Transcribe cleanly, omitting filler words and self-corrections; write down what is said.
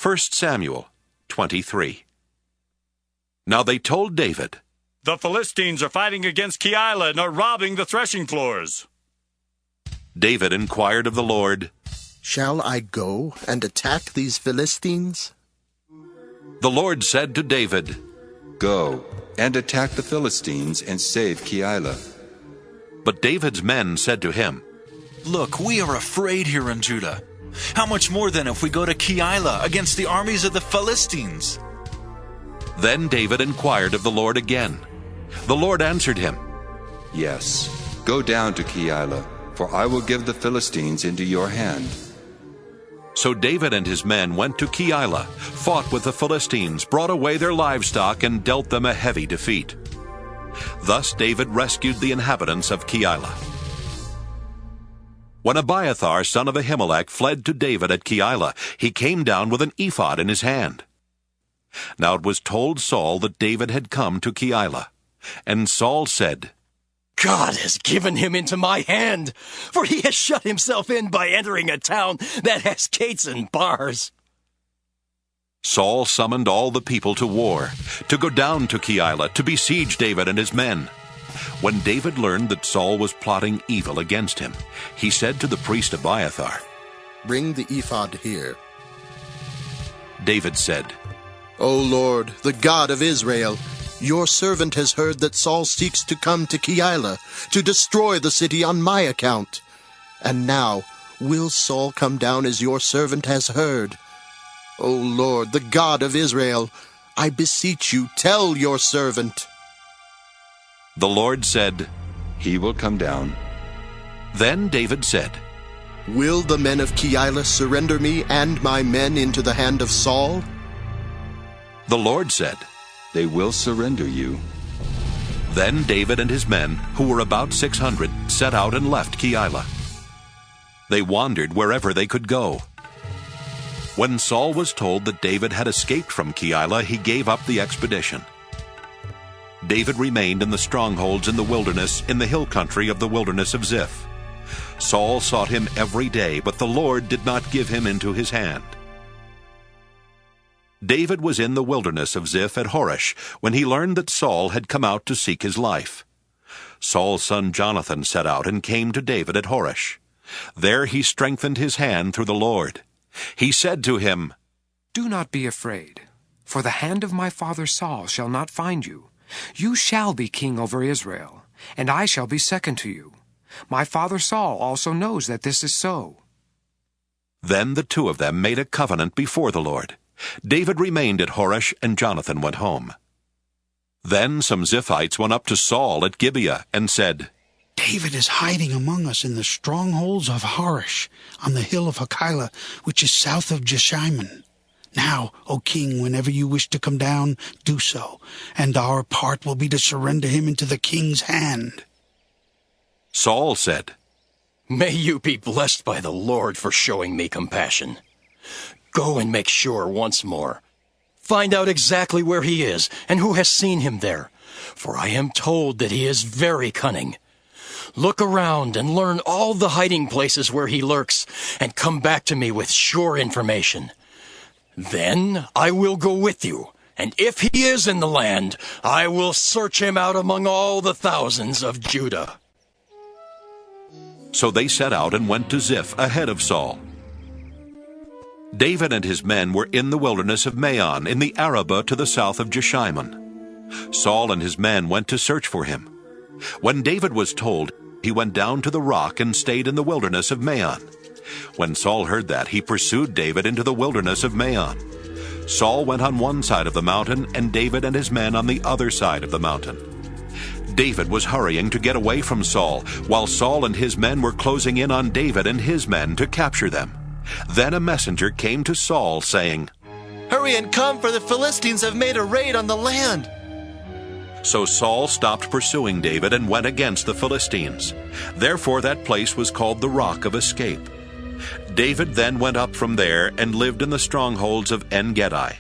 1 Samuel 23. Now they told David, "The Philistines are fighting against Keilah and are robbing the threshing floors." David inquired of the Lord, "Shall I go and attack these Philistines?" The Lord said to David, "Go and attack the Philistines and save Keilah." But David's men said to him, "Look, we are afraid here in Judah. How much more then if we go to Keilah against the armies of the Philistines?" Then David inquired of the Lord again. The Lord answered him, "Yes, go down to Keilah, for I will give the Philistines into your hand." So David and his men went to Keilah, fought with the Philistines, brought away their livestock, and dealt them a heavy defeat. Thus David rescued the inhabitants of Keilah. When Abiathar, son of Ahimelech, fled to David at Keilah, he came down with an ephod in his hand. Now it was told Saul that David had come to Keilah. And Saul said, "God has given him into my hand, for he has shut himself in by entering a town that has gates and bars." Saul summoned all the people to war, to go down to Keilah to besiege David and his men. When David learned that Saul was plotting evil against him, he said to the priest Abiathar, "Bring the ephod here." David said, "O Lord, the God of Israel, your servant has heard that Saul seeks to come to Keilah, to destroy the city on my account. And now, will Saul come down as your servant has heard? O Lord, the God of Israel, I beseech you, tell your servant." The Lord said, "He will come down." Then David said, "Will the men of Keilah surrender me and my men into the hand of Saul?" The Lord said, "They will surrender you." Then David and his men, who were about 600, set out and left Keilah. They wandered wherever they could go. When Saul was told that David had escaped from Keilah, he gave up the expedition. David remained in the strongholds in the wilderness, in the hill country of the wilderness of Ziph. Saul sought him every day, but the Lord did not give him into his hand. David was in the wilderness of Ziph at Horesh when he learned that Saul had come out to seek his life. Saul's son Jonathan set out and came to David at Horesh. There he strengthened his hand through the Lord. He said to him, "Do not be afraid, for the hand of my father Saul shall not find you. You shall be king over Israel, and I shall be second to you. My father Saul also knows that this is so." Then the two of them made a covenant before the Lord. David remained at Horesh, and Jonathan went home. Then some Ziphites went up to Saul at Gibeah and said, "David is hiding among us in the strongholds of Horesh, on the hill of Keilah, which is south of Jeshimon. Now, O king, whenever you wish to come down, do so, and our part will be to surrender him into the king's hand." Saul said, "May you be blessed by the Lord for showing me compassion. Go and make sure once more. Find out exactly where he is and who has seen him there, for I am told that he is very cunning. Look around and learn all the hiding places where he lurks, and come back to me with sure information. Then I will go with you, and if he is in the land, I will search him out among all the thousands of Judah." So they set out and went to Ziph ahead of Saul. David and his men were in the wilderness of Maon, in the Arabah to the south of Jeshimon. Saul and his men went to search for him. When David was told, he went down to the rock and stayed in the wilderness of Maon. When Saul heard that, he pursued David into the wilderness of Maon. Saul went on one side of the mountain, and David and his men on the other side of the mountain. David was hurrying to get away from Saul, while Saul and his men were closing in on David and his men to capture them. Then a messenger came to Saul, saying, "Hurry and come, for the Philistines have made a raid on the land." So Saul stopped pursuing David and went against the Philistines. Therefore that place was called the Rock of Escape. David then went up from there and lived in the strongholds of En-Gedi.